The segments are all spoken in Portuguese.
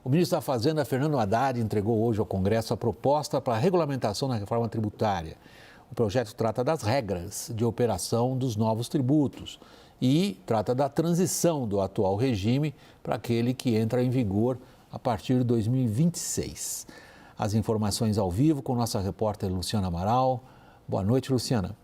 O ministro da Fazenda, Fernando Haddad, entregou hoje ao Congresso a proposta para a regulamentação da reforma tributária. O projeto trata das regras de operação dos novos tributos e trata da transição do atual regime para aquele que entra em vigor a partir de 2026. As informações ao vivo com nossa repórter Luciana Amaral. Boa noite, Luciana.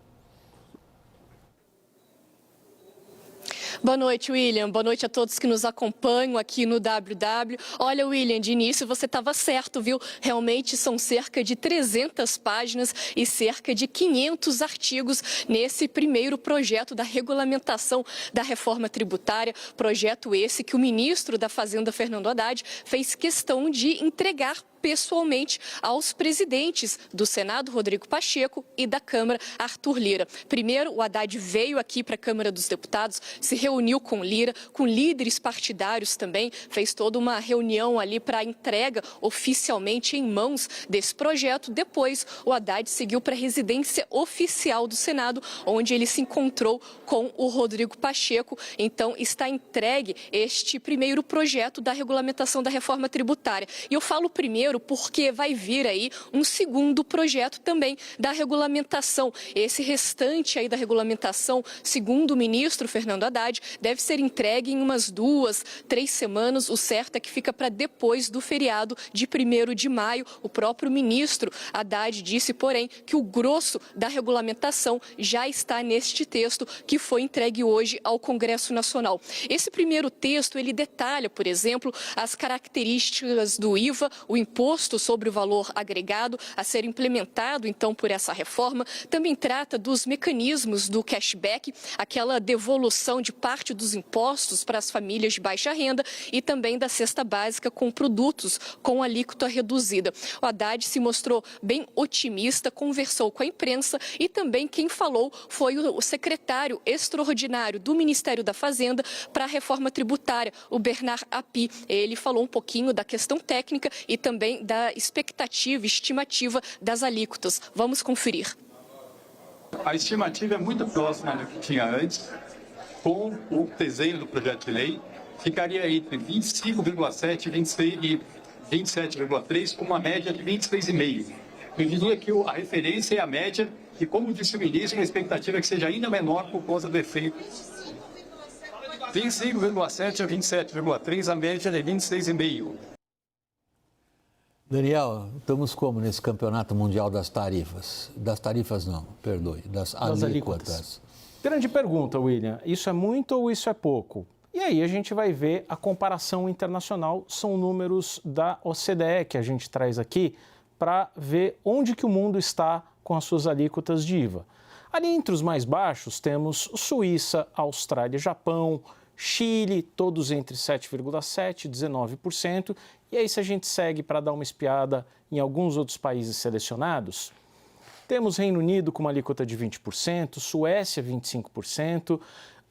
Boa noite, William. Boa noite a todos que nos acompanham aqui no WW. Olha, William, de início você estava certo, viu? Realmente são cerca de 300 páginas e cerca de 500 artigos nesse primeiro projeto da regulamentação da reforma tributária. Projeto esse que o ministro da Fazenda, Fernando Haddad, fez questão de entregar pessoalmente aos presidentes do Senado, Rodrigo Pacheco, e da Câmara, Arthur Lira. Primeiro, o Haddad veio aqui para a Câmara dos Deputados, se reuniu com Lira, com líderes partidários também, fez toda uma reunião ali para a entrega oficialmente em mãos desse projeto. Depois, o Haddad seguiu para a residência oficial do Senado, onde ele se encontrou com o Rodrigo Pacheco. Então, está entregue este primeiro projeto da regulamentação da reforma tributária. E eu falo primeiro porque vai vir aí um segundo projeto também da regulamentação. Esse restante aí da regulamentação, segundo o ministro Fernando Haddad, deve ser entregue em umas 2, 3 semanas. O certo é que fica para depois do feriado de 1º de maio. O próprio ministro Haddad disse, porém, que o grosso da regulamentação já está neste texto que foi entregue hoje ao Congresso Nacional. Esse primeiro texto, ele detalha, por exemplo, as características do IVA, o imposto sobre o valor agregado a ser implementado, então, por essa reforma. Também trata dos mecanismos do cashback, aquela devolução de parte dos impostos para as famílias de baixa renda e também da cesta básica com produtos com alíquota reduzida. O Haddad se mostrou bem otimista, conversou com a imprensa e também quem falou foi o secretário extraordinário do Ministério da Fazenda para a reforma tributária, o Bernard Api. Ele falou um pouquinho da questão técnica e também da expectativa, estimativa das alíquotas. Vamos conferir. A estimativa é muito próxima do que tinha antes. Com o desenho do projeto de lei, ficaria entre 25,7 e 27,3, com uma média de 26,5. Eu diria que a referência é a média e, como disse o ministro, a expectativa é que seja ainda menor por conta do efeito. 25,7 a 27,3, a média é 26,5. Daniel, estamos como nesse campeonato mundial das tarifas? Das tarifas não, perdoe, das alíquotas. Grande pergunta, William. Isso é muito ou isso é pouco? E aí a gente vai ver a comparação internacional, são números da OCDE que a gente traz aqui para ver onde que o mundo está com as suas alíquotas de IVA. Ali entre os mais baixos temos Suíça, Austrália, Japão, Chile, todos entre 7,7% e 19%. E aí, se a gente segue para dar uma espiada em alguns outros países selecionados, temos Reino Unido com uma alíquota de 20%, Suécia 25%,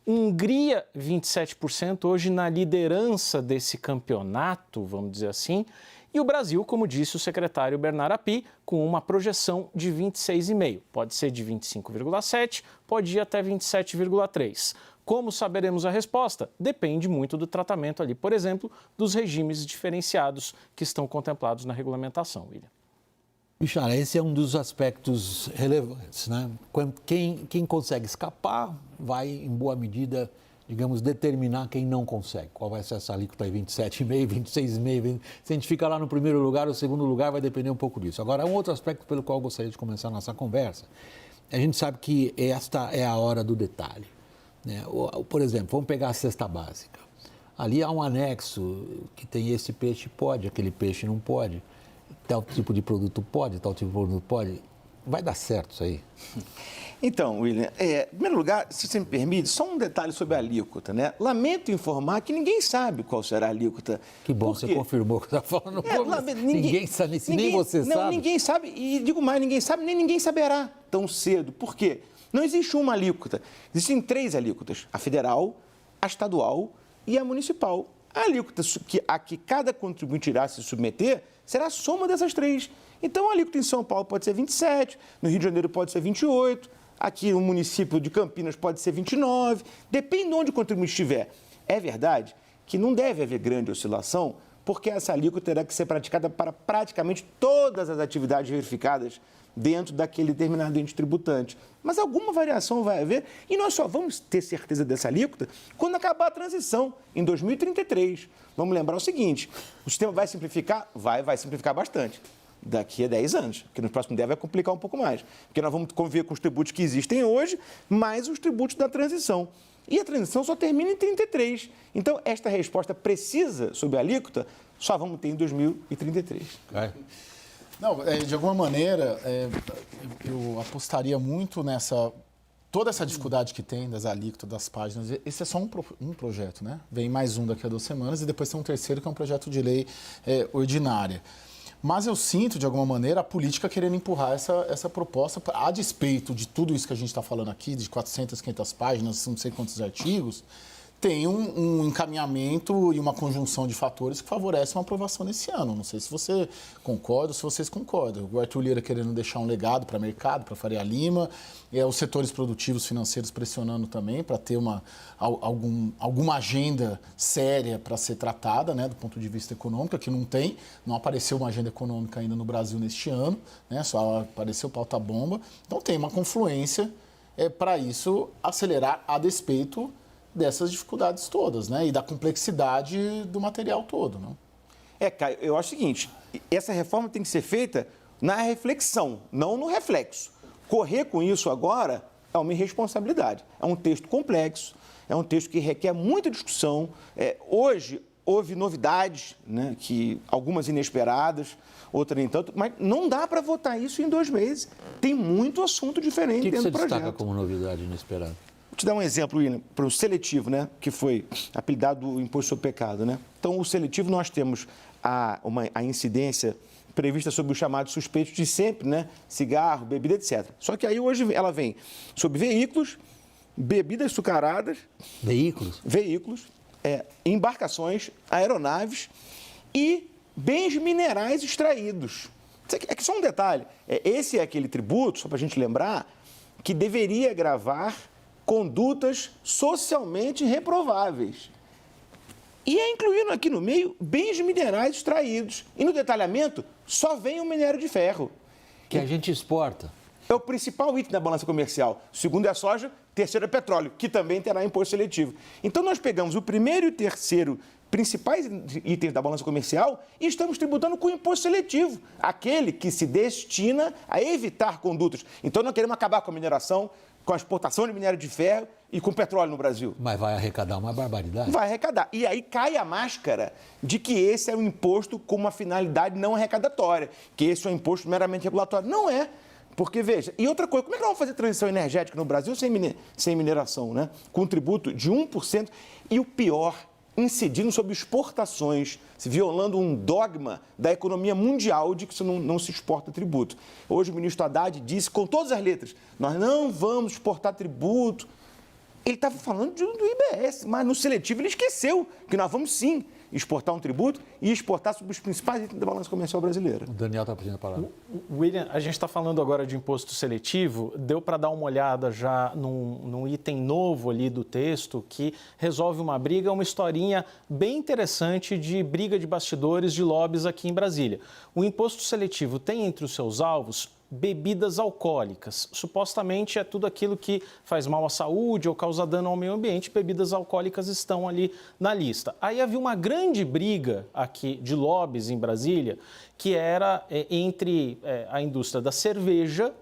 Hungria 27%, hoje na liderança desse campeonato, vamos dizer assim, e o Brasil, como disse o secretário Bernard Api, com uma projeção de 26,5%. Pode ser de 25,7%, pode ir até 27,3%. Como saberemos a resposta? Depende muito do tratamento ali, por exemplo, dos regimes diferenciados que estão contemplados na regulamentação, William. Michara, esse é um dos aspectos relevantes, né? Quem consegue escapar vai, em boa medida, digamos, determinar quem não consegue. Qual vai ser essa alíquota aí, 27,5%, 26,5%. Se a gente fica lá no primeiro lugar, o segundo lugar vai depender um pouco disso. Agora, um outro aspecto pelo qual eu gostaria de começar a nossa conversa, a gente sabe que esta é a hora do detalhe. Por exemplo, vamos pegar a cesta básica. Ali há um anexo que tem esse peixe pode, aquele peixe não pode, tal tipo de produto pode, tal tipo de produto pode. Vai dar certo isso aí? Então, William, em primeiro lugar, se você me permite, só um detalhe sobre a alíquota, né? Lamento informar que ninguém sabe qual será a alíquota. Que bom, você confirmou o que você está falando. Ninguém sabe, nem você sabe. Não, ninguém sabe, e digo mais, ninguém sabe, nem ninguém saberá tão cedo. Por quê? Não existe uma alíquota, existem 3 alíquotas, a federal, a estadual e a municipal. A alíquota a que cada contribuinte irá se submeter será a soma dessas 3. Então, a alíquota em São Paulo pode ser 27, no Rio de Janeiro pode ser 28, aqui no município de Campinas pode ser 29, depende de onde o contribuinte estiver. É verdade que não deve haver grande oscilação, porque essa alíquota terá que ser praticada para praticamente todas as atividades verificadas dentro daquele determinado ente tributante. Mas alguma variação vai haver e nós só vamos ter certeza dessa alíquota quando acabar a transição, em 2033. Vamos lembrar o seguinte, o sistema vai simplificar? Vai simplificar bastante. Daqui a 10 anos, porque no próximo 10 vai complicar um pouco mais. Porque nós vamos conviver com os tributos que existem hoje, mais os tributos da transição. E a transição só termina em 33. Então, esta resposta precisa sobre a alíquota só vamos ter em 2033. Não, de alguma maneira, eu apostaria muito nessa... Toda essa dificuldade que tem das alíquotas, das páginas, esse é só um projeto, né? Vem mais um daqui a 2 semanas e depois tem um terceiro que é um projeto de lei ordinária. Mas eu sinto, de alguma maneira, a política querendo empurrar essa proposta a despeito de tudo isso que a gente está falando aqui, de 400, 500 páginas, não sei quantos artigos, tem um encaminhamento e uma conjunção de fatores que favorecem uma aprovação nesse ano. Não sei se você concorda ou se vocês concordam. O Arthur Lira querendo deixar um legado para o mercado, para Faria Lima, os setores produtivos financeiros pressionando também para ter alguma agenda séria para ser tratada, né, do ponto de vista econômico, que não apareceu uma agenda econômica ainda no Brasil neste ano, né, só apareceu pauta-bomba. Então tem uma confluência para isso acelerar a despeito dessas dificuldades todas, né? E da complexidade do material todo, né? Caio, eu acho o seguinte, essa reforma tem que ser feita na reflexão, não no reflexo. Correr com isso agora é uma irresponsabilidade. É um texto complexo, é um texto que requer muita discussão. Hoje houve novidades, né? Que algumas inesperadas, outras nem tanto, mas não dá para votar isso em 2 meses. Tem muito assunto diferente dentro do projeto. O que você destaca como novidade inesperada? Vou te dar um exemplo, William, para o seletivo, né, que foi apelidado do imposto sobre pecado, né? Então, o seletivo nós temos a incidência prevista sobre os chamados suspeitos de sempre, né? Cigarro, bebida, etc. Só que aí hoje ela vem sobre veículos, bebidas açucaradas... Veículos? Veículos, embarcações, aeronaves e bens minerais extraídos. É que só um detalhe, esse é aquele tributo, só para a gente lembrar, que deveria gravar condutas socialmente reprováveis. E incluindo aqui no meio bens minerais extraídos. E no detalhamento, só vem o minério de ferro. Que a gente exporta. É o principal item da balança comercial. O segundo é a soja, terceiro é petróleo, que também terá imposto seletivo. Então, nós pegamos o primeiro e o terceiro principais itens da balança comercial e estamos tributando com imposto seletivo, aquele que se destina a evitar condutas. Então, nós queremos acabar com a mineração, com a exportação de minério de ferro e com petróleo no Brasil. Mas vai arrecadar uma barbaridade? Vai arrecadar. E aí cai a máscara de que esse é um imposto com uma finalidade não arrecadatória, que esse é um imposto meramente regulatório. Não é. Porque, veja, e outra coisa, como é que nós vamos fazer transição energética no Brasil sem mineração, né? Com um tributo de 1% e o pior, incidindo sobre exportações, se violando um dogma da economia mundial de que isso não se exporta tributo. Hoje o ministro Haddad disse, com todas as letras, nós não vamos exportar tributo. Ele estava falando do IBS, mas no seletivo ele esqueceu que nós vamos sim exportar um tributo e exportar sobre os principais itens da balança comercial brasileira. O Daniel está pedindo a palavra. William, a gente está falando agora de imposto seletivo. Deu para dar uma olhada já num item novo ali do texto que resolve uma briga, uma historinha bem interessante de briga de bastidores de lobbies aqui em Brasília. O imposto seletivo tem entre os seus alvos bebidas alcoólicas. Supostamente é tudo aquilo que faz mal à saúde ou causa dano ao meio ambiente. Bebidas alcoólicas estão ali na lista. Aí havia uma grande briga aqui de lobbies em Brasília, que era entre a indústria da cerveja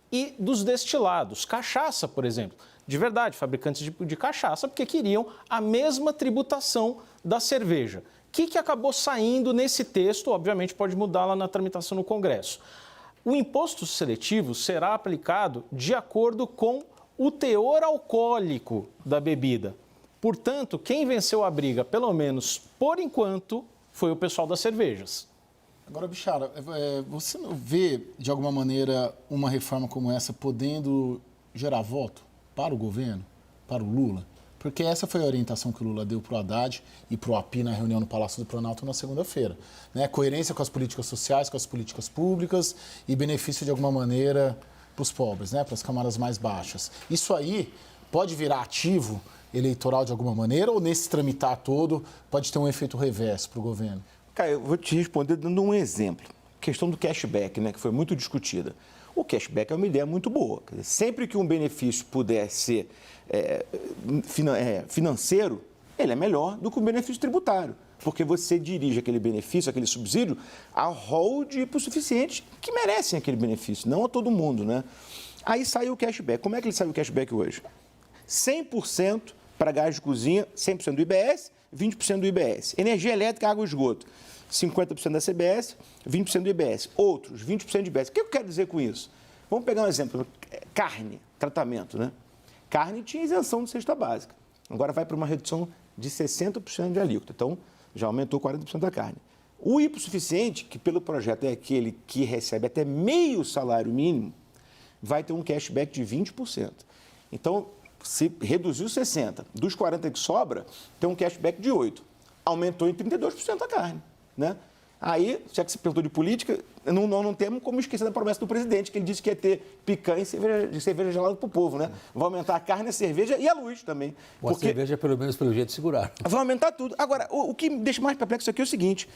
e dos destilados. Cachaça, por exemplo. De verdade, fabricantes de cachaça, porque queriam a mesma tributação da cerveja. O que acabou saindo nesse texto? Obviamente pode mudar lá na tramitação no Congresso. O imposto seletivo será aplicado de acordo com o teor alcoólico da bebida. Portanto, quem venceu a briga, pelo menos por enquanto, foi o pessoal das cervejas. Agora, Bichara, você não vê, de alguma maneira, uma reforma como essa podendo gerar voto para o governo, para o Lula? Porque essa foi a orientação que o Lula deu para o Haddad e para o API na reunião no Palácio do Planalto na segunda-feira. Né? Coerência com as políticas sociais, com as políticas públicas e benefício, de alguma maneira, para os pobres, né? Para as camadas mais baixas. Isso aí pode virar ativo eleitoral de alguma maneira ou nesse tramitar todo pode ter um efeito reverso para o governo? Cara, eu vou te responder dando um exemplo. A questão do cashback, né, que foi muito discutida. O cashback é uma ideia muito boa. Quer dizer, sempre que um benefício puder ser financeiro, ele é melhor do que um benefício tributário. Porque você dirige aquele benefício, aquele subsídio, a rol de hipossuficientes que merecem aquele benefício, não a todo mundo, né? Aí saiu o cashback. Como é que ele saiu o cashback hoje? 100% para gás de cozinha, 100% do IBS, 20% do IBS. Energia elétrica, água e esgoto, 50% da CBS, 20% do IBS. Outros, 20% de IBS. O que eu quero dizer com isso? Vamos pegar um exemplo. Carne, tratamento, né? Carne tinha isenção de cesta básica. Agora vai para uma redução de 60% de alíquota. Então, já aumentou 40% da carne. O hipossuficiente, que pelo projeto é aquele que recebe até meio salário mínimo, vai ter um cashback de 20%. Então, se reduziu 60%, dos 40% que sobra, tem um cashback de 8%. Aumentou em 32% a carne, né? Aí, já que você perguntou de política, não temos como esquecer da promessa do presidente, que ele disse que ia ter picanha e cerveja gelada para o povo, né? Vai aumentar a carne, a cerveja e a luz também. A cerveja, pelo menos, pelo jeito, segurar. Vai aumentar tudo. Agora, o que me deixa mais perplexo aqui é o seguinte,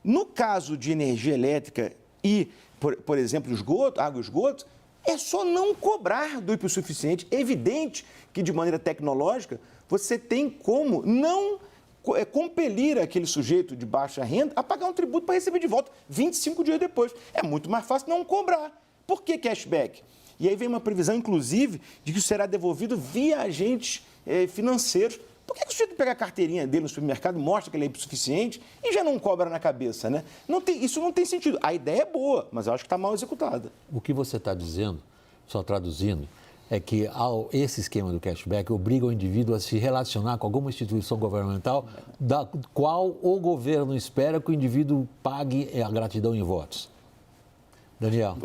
no caso de energia elétrica e, por exemplo, esgoto, água e esgoto, é só não cobrar do hipossuficiente. É evidente que, de maneira tecnológica, você tem como não compelir aquele sujeito de baixa renda a pagar um tributo para receber de volta 25 dias depois. É muito mais fácil não cobrar. Por que cashback? E aí vem uma previsão, inclusive, de que isso será devolvido via agentes financeiros. Por que o sujeito pega a carteirinha dele no supermercado, mostra que ele é hipossuficiente e já não cobra na cabeça, né? Isso não tem sentido. A ideia é boa, mas eu acho que está mal executada. O que você está dizendo, só traduzindo, é que esse esquema do cashback obriga o indivíduo a se relacionar com alguma instituição governamental da qual o governo espera que o indivíduo pague a gratidão em votos. Daniel.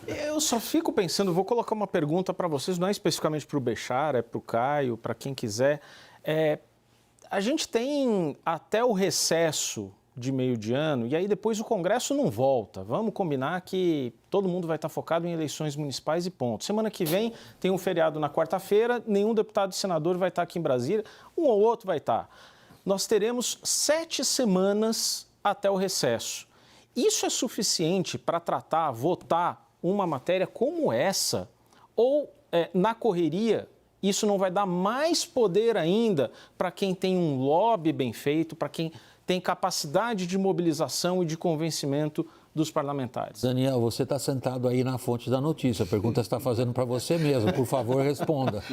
Eu só fico pensando, vou colocar uma pergunta para vocês, não é especificamente para o Bechar, é para o Caio, para quem quiser. A gente tem até o recesso de meio de ano, e aí depois o Congresso não volta. Vamos combinar que todo mundo vai estar focado em eleições municipais e ponto. Semana que vem tem um feriado na quarta-feira, nenhum deputado e senador vai estar aqui em Brasília, um ou outro vai estar. Nós teremos 7 semanas até o recesso. Isso é suficiente para tratar, votar uma matéria como essa? Ou, na correria, isso não vai dar mais poder ainda para quem tem um lobby bem feito, para quem tem capacidade de mobilização e de convencimento dos parlamentares? Daniel, você está sentado aí na fonte da notícia. A pergunta está fazendo para você mesmo. Por favor, responda.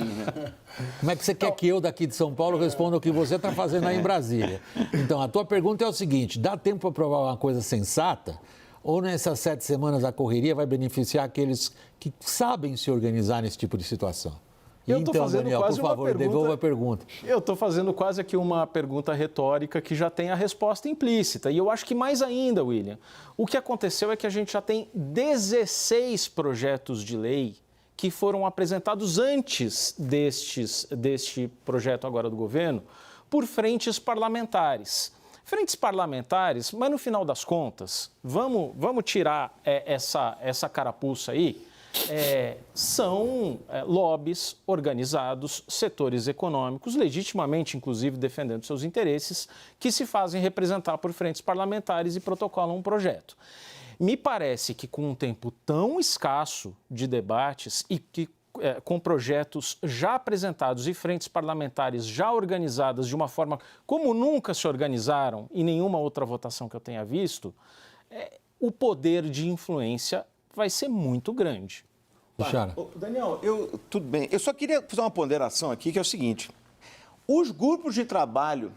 Como é que você quer que eu, daqui de São Paulo, responda o que você está fazendo aí em Brasília? Então, a tua pergunta é o seguinte: dá tempo para provar uma coisa sensata? Ou nessas 7 semanas a correria vai beneficiar aqueles que sabem se organizar nesse tipo de situação? Então, Daniel, por favor, devolva a pergunta. Eu estou fazendo quase aqui uma pergunta retórica que já tem a resposta implícita. E eu acho que mais ainda, William, o que aconteceu é que a gente já tem 16 projetos de lei que foram apresentados antes deste projeto agora do governo por frentes parlamentares. Frentes parlamentares, mas no final das contas, vamos tirar essa carapuça aí, são lobbies organizados, setores econômicos, legitimamente, inclusive, defendendo seus interesses, que se fazem representar por frentes parlamentares e protocolam um projeto. Me parece que com um tempo tão escasso de debates e que com projetos já apresentados e frentes parlamentares já organizadas de uma forma como nunca se organizaram em nenhuma outra votação que eu tenha visto, o poder de influência vai ser muito grande. Daniel, tudo bem. Eu só queria fazer uma ponderação aqui, que é o seguinte: os grupos de trabalho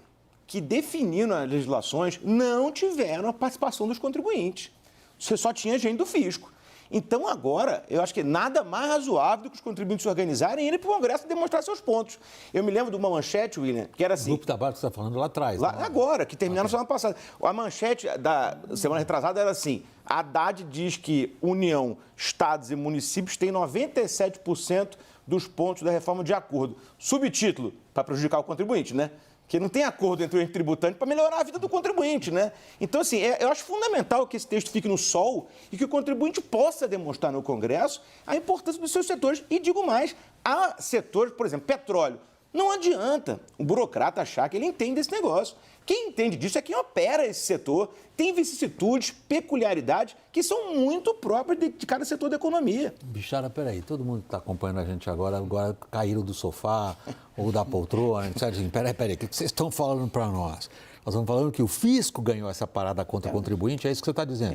que definiram as legislações não tiveram a participação dos contribuintes. Você só tinha gente do fisco. Então, agora, eu acho que nada mais razoável do que os contribuintes se organizarem e irem para o Congresso demonstrar seus pontos. Eu me lembro de uma manchete, William, que era assim... O grupo da Barca que você está falando lá atrás. Agora, que terminaram na semana passada. A manchete da semana retrasada era assim: Haddad diz que União, Estados e municípios têm 97% dos pontos da reforma de acordo. Subtítulo, para prejudicar o contribuinte, né? Que não tem acordo entre o ente tributante para melhorar a vida do contribuinte, né? Então, assim, eu acho fundamental que esse texto fique no sol e que o contribuinte possa demonstrar no Congresso a importância dos seus setores. E digo mais, há setores, por exemplo, petróleo. Não adianta o burocrata achar que ele entende esse negócio. Quem entende disso é quem opera esse setor, tem vicissitudes, peculiaridades que são muito próprias de cada setor da economia. Bichara, peraí, todo mundo que está acompanhando a gente agora caíram do sofá ou da poltrona, etc. Assim, peraí, o que vocês estão falando para nós? Nós estamos falando que o fisco ganhou essa parada contra o contribuinte, é isso que você está dizendo?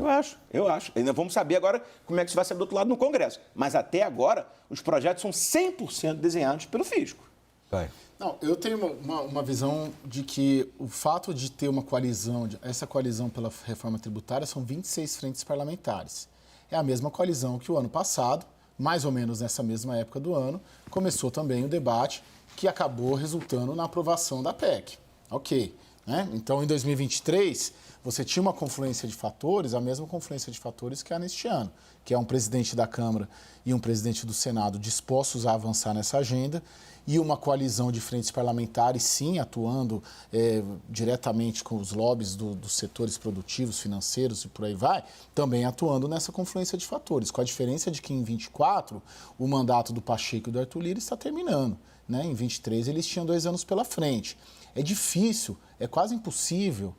Eu acho. Ainda vamos saber agora como é que isso vai ser do outro lado no Congresso. Mas até agora, os projetos são 100% desenhados pelo fisco. Vai. Não, eu tenho uma visão de que o fato de ter uma coalizão, essa coalizão pela reforma tributária, são 26 frentes parlamentares. É a mesma coalizão que o ano passado, mais ou menos nessa mesma época do ano, começou também o debate que acabou resultando na aprovação da PEC. Ok. Né? Então, em 2023, você tinha uma confluência de fatores, a mesma confluência de fatores que há neste ano, que é um presidente da Câmara e um presidente do Senado dispostos a avançar nessa agenda e uma coalizão de frentes parlamentares, sim, atuando diretamente com os lobbies dos setores produtivos, financeiros e por aí vai, também atuando nessa confluência de fatores, com a diferença de que em 24 o mandato do Pacheco e do Arthur Lira está terminando. Né? Em 23 eles tinham 2 anos pela frente. É difícil, é quase impossível,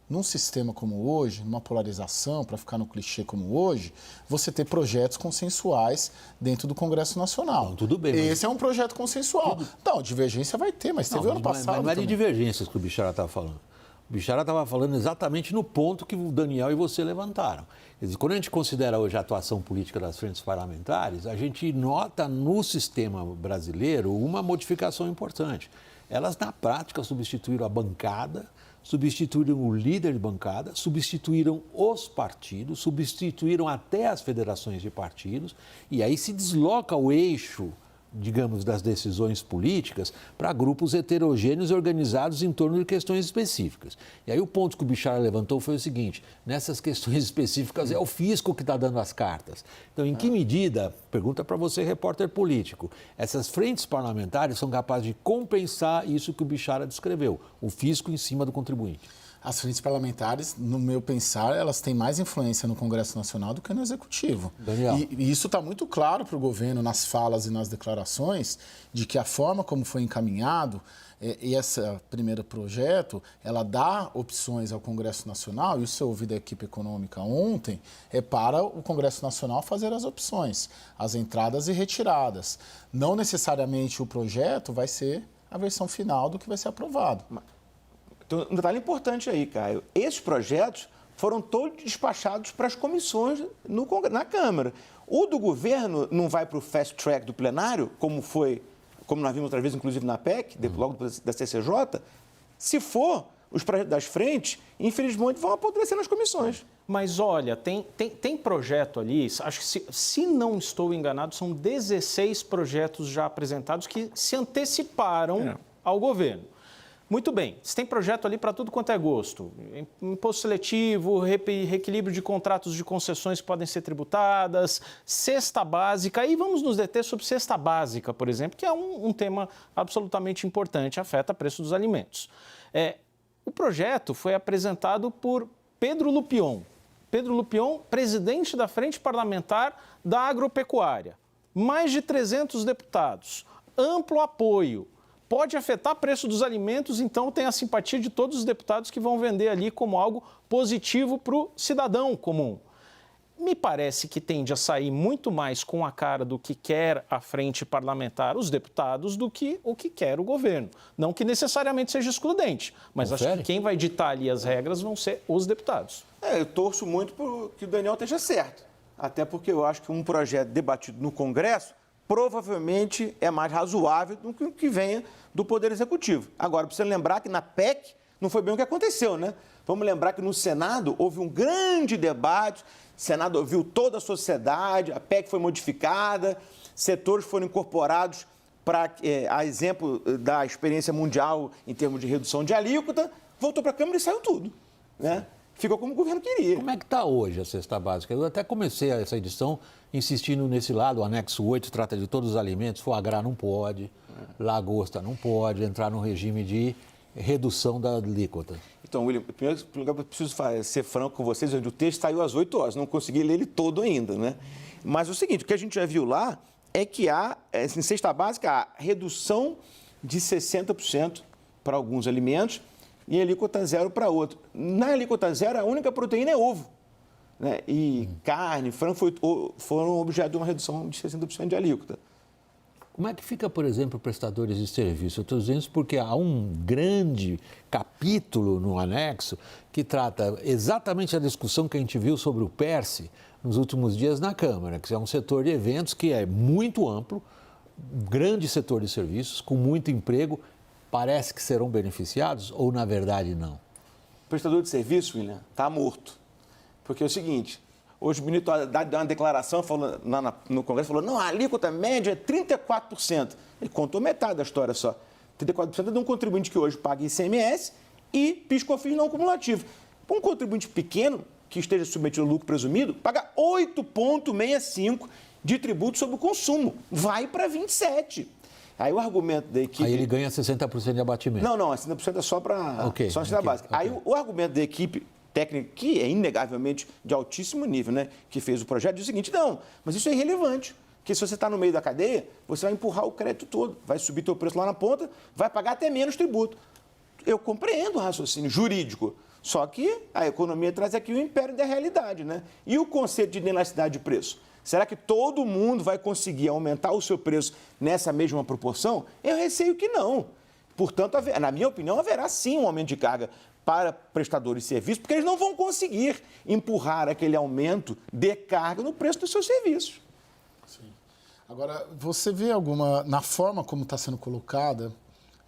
num sistema como hoje, numa polarização, para ficar no clichê como hoje, você ter projetos consensuais dentro do Congresso Nacional. Não, tudo bem. Esse é um projeto consensual. Não, divergência vai ter, mas teve ano passado. Mas não é de também. divergências que o Bichara estava falando. O Bichara estava falando exatamente no ponto que o Daniel e você levantaram. Quer dizer, quando a gente considera hoje a atuação política das frentes parlamentares, a gente nota no sistema brasileiro uma modificação importante. Elas, na prática, substituíram a bancada, substituíram o líder de bancada, substituíram os partidos, substituíram até as federações de partidos, e aí se desloca o eixo, digamos, das decisões políticas para grupos heterogêneos organizados em torno de questões específicas. E aí o ponto que o Bichara levantou foi o seguinte: nessas questões específicas é o fisco que está dando as cartas. Então, em que medida, pergunta para você, repórter político, essas frentes parlamentares são capazes de compensar isso que o Bichara descreveu, o fisco em cima do contribuinte? As frentes parlamentares, no meu pensar, elas têm mais influência no Congresso Nacional do que no Executivo. Daniel. E isso está muito claro para o governo nas falas e nas declarações de que a forma como foi encaminhado esse primeiro projeto, ela dá opções ao Congresso Nacional, e o seu ouvido da equipe econômica ontem, é para o Congresso Nacional fazer as opções, as entradas e retiradas. Não necessariamente o projeto vai ser a versão final do que vai ser aprovado. Então, um detalhe importante aí, Caio. Esses projetos foram todos despachados para as comissões na Câmara. O do governo não vai para o fast track do plenário, como nós vimos outra vez, inclusive na PEC, logo da CCJ. Se for, os projetos das frentes, infelizmente, vão apodrecer nas comissões. Mas olha, tem projeto ali, acho que se não estou enganado, são 16 projetos já apresentados que se anteciparam ao governo. Muito bem, você tem projeto ali para tudo quanto é gosto. Imposto seletivo, reequilíbrio de contratos de concessões que podem ser tributadas, cesta básica. E vamos nos deter sobre cesta básica, por exemplo, que é um tema absolutamente importante, afeta o preço dos alimentos. O projeto foi apresentado por Pedro Lupion. Pedro Lupion, presidente da Frente Parlamentar da Agropecuária. Mais de 300 deputados, amplo apoio. Pode afetar o preço dos alimentos, então tem a simpatia de todos os deputados que vão vender ali como algo positivo para o cidadão comum. Me parece que tende a sair muito mais com a cara do que quer a frente parlamentar, os deputados, do que o que quer o governo. Não que necessariamente seja excludente, mas acho que quem vai ditar ali as regras vão ser os deputados. Eu torço muito para que o Daniel esteja certo, até porque eu acho que um projeto debatido no Congresso provavelmente é mais razoável do que o que venha do Poder Executivo. Agora, precisa lembrar que na PEC não foi bem o que aconteceu, né? Vamos lembrar que no Senado houve um grande debate, o Senado ouviu toda a sociedade, a PEC foi modificada, setores foram incorporados a exemplo da experiência mundial em termos de redução de alíquota, voltou para a Câmara e saiu tudo, né? Ficou como o governo queria. Como é que está hoje a cesta básica? Eu até comecei essa edição insistindo nesse lado, o anexo 8 trata de todos os alimentos, foie gras não pode, lagosta não pode, entrar no regime de redução da alíquota. Então, William, primeiro eu preciso ser franco com vocês, o texto saiu às 8 horas, não consegui ler ele todo ainda, né? Mas o seguinte, o que a gente já viu lá é que há, em cesta básica, a redução de 60% para alguns alimentos e alíquota zero para outros. Na alíquota zero, a única proteína é ovo. Né? E carne, frango foram objeto de uma redução de 60% de alíquota. Como é que fica, por exemplo, prestadores de serviço? Eu estou dizendo isso porque há um grande capítulo no anexo que trata exatamente a discussão que a gente viu sobre o PERSE nos últimos dias na Câmara, que é um setor de eventos que é muito amplo, um grande setor de serviços, com muito emprego. Parece que serão beneficiados ou, na verdade, não? O prestador de serviço, William, está morto. Porque é o seguinte, hoje o ministro deu uma declaração falou, no Congresso, falou, não, a alíquota média é 34%. Ele contou metade da história só. 34% é de um contribuinte que hoje paga ICMS e PIS/COFINS não cumulativo. Um contribuinte pequeno, que esteja submetido ao lucro presumido, paga 8,65% de tributo sobre o consumo. Vai para 27%. Aí o argumento da equipe... Aí ele ganha 60% de abatimento. Não, 60% é só para só a básica. Okay. Aí o argumento da equipe técnica, que é inegavelmente de altíssimo nível, né, que fez o projeto, diz o seguinte, não, mas isso é irrelevante, porque se você está no meio da cadeia, você vai empurrar o crédito todo, vai subir teu preço lá na ponta, vai pagar até menos tributo. Eu compreendo o raciocínio jurídico, só que a economia traz aqui o império da realidade, né? E o conceito de inelasticidade de preço? Será que todo mundo vai conseguir aumentar o seu preço nessa mesma proporção? Eu receio que não. Portanto, na minha opinião, haverá sim um aumento de carga para prestadores de serviços, porque eles não vão conseguir empurrar aquele aumento de carga no preço dos seus serviços. Sim. Agora, você vê alguma, na forma como está sendo colocada,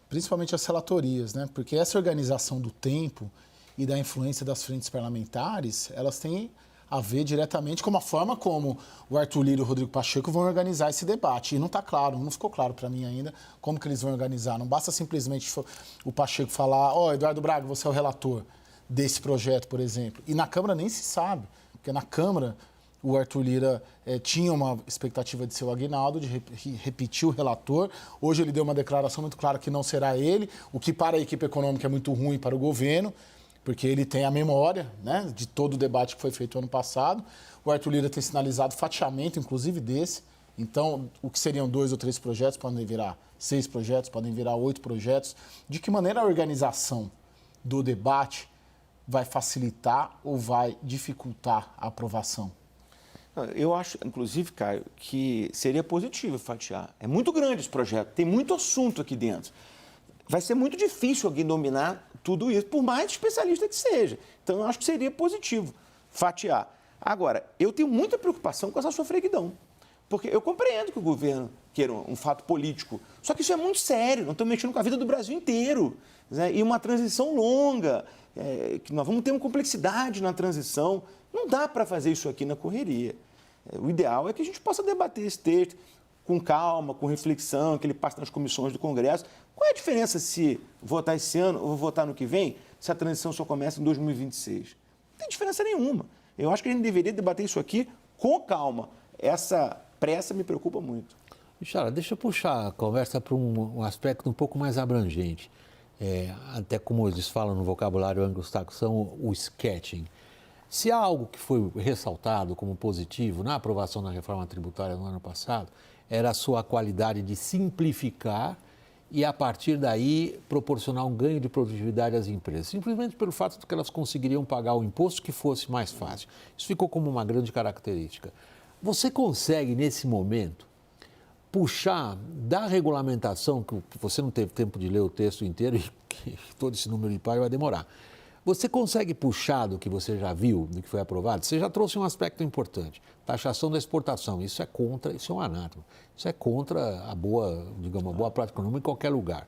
principalmente as relatorias, né? Porque essa organização do tempo e da influência das frentes parlamentares, elas têm a ver diretamente com a forma como o Arthur Lira e o Rodrigo Pacheco vão organizar esse debate. E não está claro, não ficou claro para mim ainda como que eles vão organizar. Não basta simplesmente o Pacheco falar, Eduardo Braga, você é o relator desse projeto, por exemplo. E na Câmara nem se sabe, porque na Câmara o Arthur Lira tinha uma expectativa de ser o Aguinaldo, de repetir o relator. Hoje ele deu uma declaração muito clara que não será ele, o que para a equipe econômica é muito ruim para o governo, porque ele tem a memória, né, de todo o debate que foi feito ano passado. O Arthur Lira tem sinalizado fatiamento, inclusive desse. Então, o que seriam 2 ou 3 projetos podem virar 6 projetos, podem virar 8 projetos. De que maneira a organização do debate vai facilitar ou vai dificultar a aprovação? Eu acho, inclusive, Caio, que seria positivo fatiar. É muito grande esse projeto, tem muito assunto aqui dentro. Vai ser muito difícil alguém dominar tudo isso, por mais especialista que seja. Então, eu acho que seria positivo fatiar. Agora, eu tenho muita preocupação com essa sofreguidão, porque eu compreendo que o governo queira um fato político, só que isso é muito sério, nós estamos mexendo com a vida do Brasil inteiro, né? E uma transição longa, que nós vamos ter uma complexidade na transição, não dá para fazer isso aqui na correria. O ideal é que a gente possa debater esse texto com calma, com reflexão, que ele passe nas comissões do Congresso. Qual é a diferença se votar esse ano ou votar no que vem, se a transição só começa em 2026? Não tem diferença nenhuma. Eu acho que a gente deveria debater isso aqui com calma. Essa pressa me preocupa muito. Richard, deixa eu puxar a conversa para um aspecto um pouco mais abrangente. Até como eles falam no vocabulário anglo-saxão, o sketching. Se há algo que foi ressaltado como positivo na aprovação da reforma tributária no ano passado, era a sua qualidade de simplificar e, a partir daí, proporcionar um ganho de produtividade às empresas, simplesmente pelo fato de que elas conseguiriam pagar o imposto que fosse mais fácil. Isso ficou como uma grande característica. Você consegue, nesse momento, puxar da regulamentação, que você não teve tempo de ler o texto inteiro e todo esse número de páginas vai demorar. Você consegue puxar do que você já viu, do que foi aprovado? Você já trouxe um aspecto importante, taxação da exportação. Isso é contra, isso é um anátema. Isso é contra a boa prática econômica em qualquer lugar.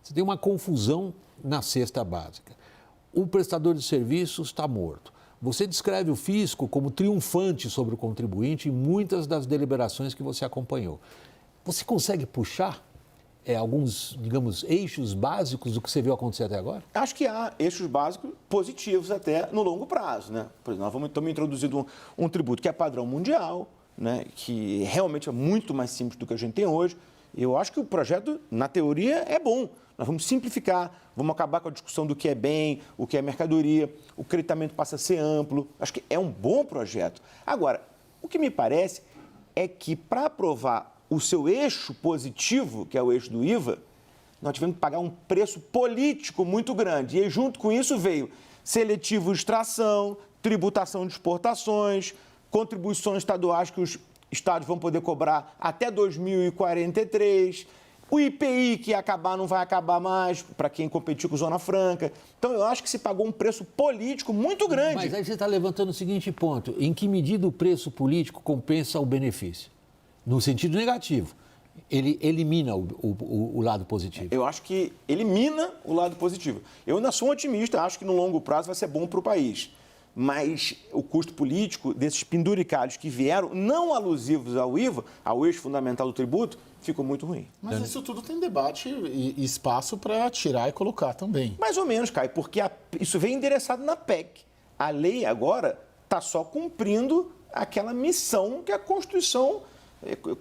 Você tem uma confusão na cesta básica. O prestador de serviços está morto. Você descreve o fisco como triunfante sobre o contribuinte em muitas das deliberações que você acompanhou. Você consegue puxar alguns, digamos, eixos básicos do que você viu acontecer até agora? Acho que há eixos básicos positivos até no longo prazo, né? Por exemplo, nós estamos introduzindo um tributo que é padrão mundial, né? Que realmente é muito mais simples do que a gente tem hoje. Eu acho que o projeto, na teoria, é bom. Nós vamos simplificar, vamos acabar com a discussão do que é bem, o que é mercadoria, o creditamento passa a ser amplo. Acho que é um bom projeto. Agora, o que me parece é que para aprovar o seu eixo positivo, que é o eixo do IVA, nós tivemos que pagar um preço político muito grande. E junto com isso veio seletivo de extração, tributação de exportações, contribuições estaduais que os estados vão poder cobrar até 2043, o IPI que ia acabar não vai acabar mais para quem competiu com Zona Franca. Então, eu acho que se pagou um preço político muito grande. Mas aí você está levantando o seguinte ponto: em que medida o preço político compensa o benefício? No sentido negativo. Ele elimina o lado positivo. Eu acho que elimina o lado positivo. Eu ainda sou um otimista, acho que no longo prazo vai ser bom para o país. Mas o custo político desses penduricados que vieram, não alusivos ao IVA, ao eixo fundamental do tributo, ficou muito ruim. Mas isso tudo tem debate e espaço para tirar e colocar também. Mais ou menos, Caio, porque isso vem endereçado na PEC. A lei agora está só cumprindo aquela missão que a Constituição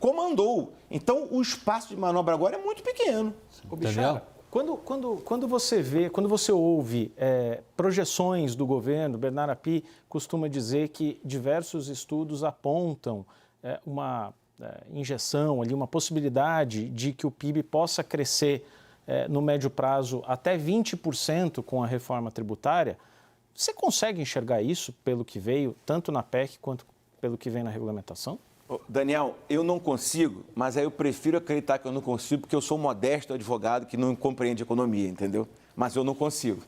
comandou. Então, o espaço de manobra agora é muito pequeno. Ô, Bixara, quando você ouve projeções do governo, Bernardo Api costuma dizer que diversos estudos apontam uma injeção ali, uma possibilidade de que o PIB possa crescer no médio prazo até 20% com a reforma tributária. Você consegue enxergar isso pelo que veio, tanto na PEC quanto pelo que vem na regulamentação? Daniel, eu não consigo, mas aí eu prefiro acreditar que eu não consigo, porque eu sou um modesto advogado que não compreende economia, entendeu? Mas eu não consigo.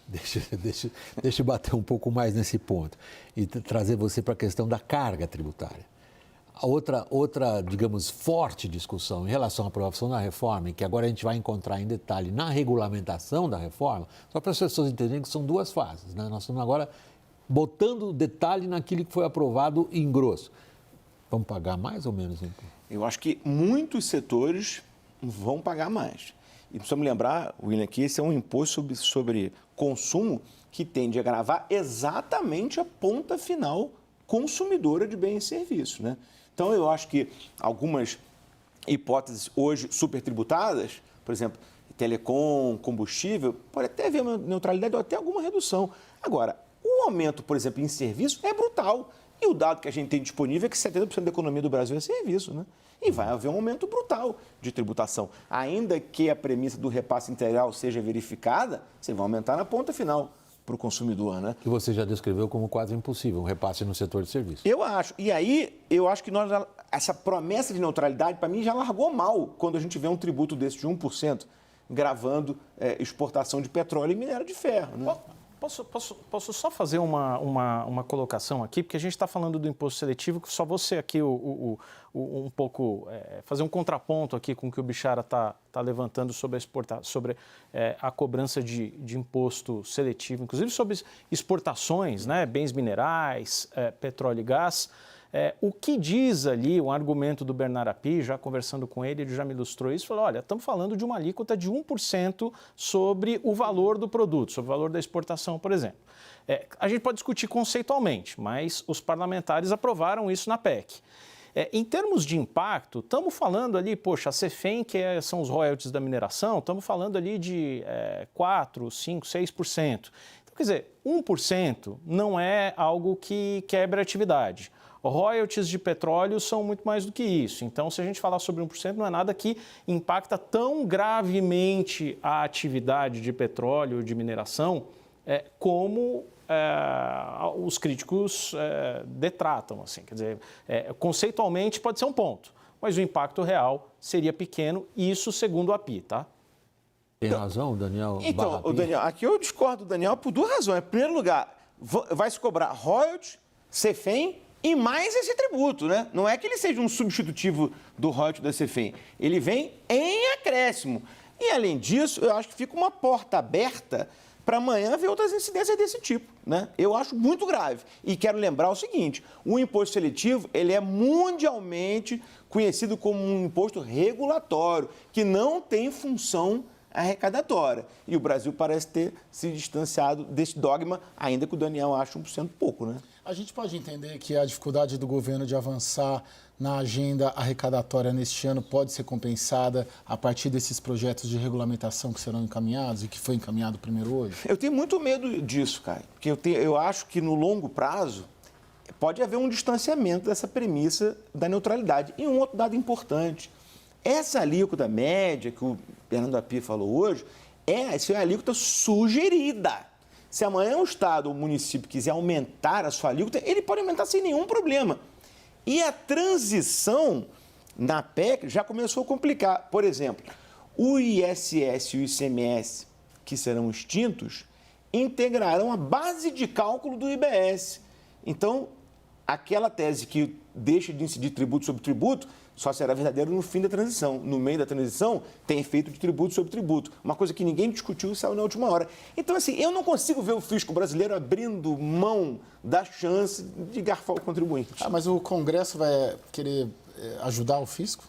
Deixa eu bater um pouco mais nesse ponto e trazer você para a questão da carga tributária. A outra, digamos, forte discussão em relação à aprovação da reforma, e que agora a gente vai encontrar em detalhe na regulamentação da reforma, só para as pessoas entenderem que são duas fases, né? Nós estamos agora botando detalhe naquilo que foi aprovado em grosso. Vamos pagar mais ou menos imposto? Eu acho que muitos setores vão pagar mais. E precisamos lembrar, William, que esse é um imposto sobre consumo que tende a agravar exatamente a ponta final consumidora de bens e serviços, né? Então, eu acho que algumas hipóteses hoje supertributadas, por exemplo, telecom, combustível, pode até haver uma neutralidade ou até alguma redução. Agora, o aumento, por exemplo, em serviço é brutal. E o dado que a gente tem disponível é que 70% da economia do Brasil é serviço, né? E vai haver um aumento brutal de tributação. Ainda que a premissa do repasse integral seja verificada, você vai aumentar na ponta final para o consumidor, né? Que você já descreveu como quase impossível, um repasse no setor de serviço. Eu acho. E aí, eu acho que essa promessa de neutralidade, para mim, já largou mal quando a gente vê um tributo desse de 1% gravando exportação de petróleo e minério de ferro, né? Posso só fazer uma colocação aqui, porque a gente está falando do imposto seletivo, que só você aqui um pouco fazer um contraponto aqui com o que o Bixara está levantando sobre a cobrança de imposto seletivo, inclusive sobre exportações, né, bens minerais, petróleo e gás. O que diz ali o argumento do Bernardo Api, já conversando com ele já me ilustrou isso, falou, olha, estamos falando de uma alíquota de 1% sobre o valor do produto, sobre o valor da exportação, por exemplo. A gente pode discutir conceitualmente, mas os parlamentares aprovaram isso na PEC. Em termos de impacto, estamos falando ali, poxa, a CEFEM, que são os royalties da mineração, estamos falando ali de 4%, 5%, 6%. Então, quer dizer, 1% não é algo que quebre a atividade. Royalties de petróleo são muito mais do que isso. Então, se a gente falar sobre 1%, não é nada que impacta tão gravemente a atividade de petróleo, de mineração, como os críticos detratam. Assim. Quer dizer, conceitualmente pode ser um ponto, mas o impacto real seria pequeno, isso segundo o API, tá? Tem razão, Daniel? Então, Daniel, aqui eu discordo do Daniel por duas razões. Em primeiro lugar, vai se cobrar royalties, CEFEM e mais esse tributo, né? Não é que ele seja um substitutivo do royalties da CEFEM. Ele vem em acréscimo. E, além disso, eu acho que fica uma porta aberta para amanhã ver outras incidências desse tipo, né? Eu acho muito grave. E quero lembrar o seguinte, o imposto seletivo, ele é mundialmente conhecido como um imposto regulatório, que não tem função arrecadatória. E o Brasil parece ter se distanciado desse dogma, ainda que o Daniel ache 1% pouco, né? A gente pode entender que a dificuldade do governo de avançar na agenda arrecadatória neste ano pode ser compensada a partir desses projetos de regulamentação que serão encaminhados e que foi encaminhado primeiro hoje? Eu tenho muito medo disso, Caio, porque eu acho que no longo prazo pode haver um distanciamento dessa premissa da neutralidade. E um outro dado importante Essa alíquota média que o Fernando Api falou hoje, essa é a alíquota sugerida. Se amanhã o Estado ou o município quiser aumentar a sua alíquota, ele pode aumentar sem nenhum problema. E a transição na PEC já começou a complicar. Por exemplo, o ISS e o ICMS, que serão extintos, integrarão a base de cálculo do IBS. Então, aquela tese que deixa de incidir tributo sobre tributo só será verdadeiro no fim da transição. No meio da transição, tem efeito de tributo sobre tributo. Uma coisa que ninguém discutiu e saiu na última hora. Então, assim, eu não consigo ver o fisco brasileiro abrindo mão da chance de garfar o contribuinte. Ah, mas o Congresso vai querer ajudar o fisco?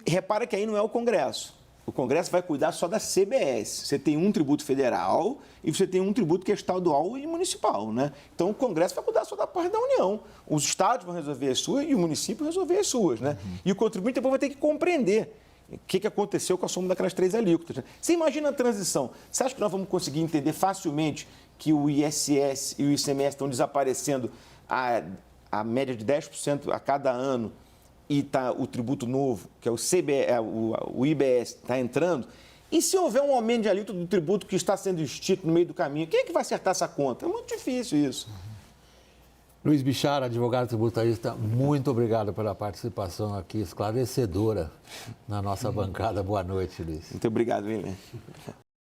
Repara que aí não é o Congresso. O Congresso vai cuidar só da CBS. Você tem um tributo federal e você tem um tributo que é estadual e municipal, né? Então, o Congresso vai cuidar só da parte da União. Os estados vão resolver as suas e o município vai resolver as suas, né? E o contribuinte depois vai ter que compreender o que aconteceu com a soma daquelas 3 alíquotas. Né? Você imagina a transição. Você acha que nós vamos conseguir entender facilmente que o ISS e o ICMS estão desaparecendo a média de 10% a cada ano e tá o tributo novo, que é o IBS, está entrando, e se houver um aumento de alíquota do tributo que está sendo extinto no meio do caminho, quem é que vai acertar essa conta? É muito difícil isso. Luiz Bichara, advogado tributarista, muito obrigado pela participação aqui esclarecedora na nossa bancada. Boa noite, Luiz. Muito obrigado, William.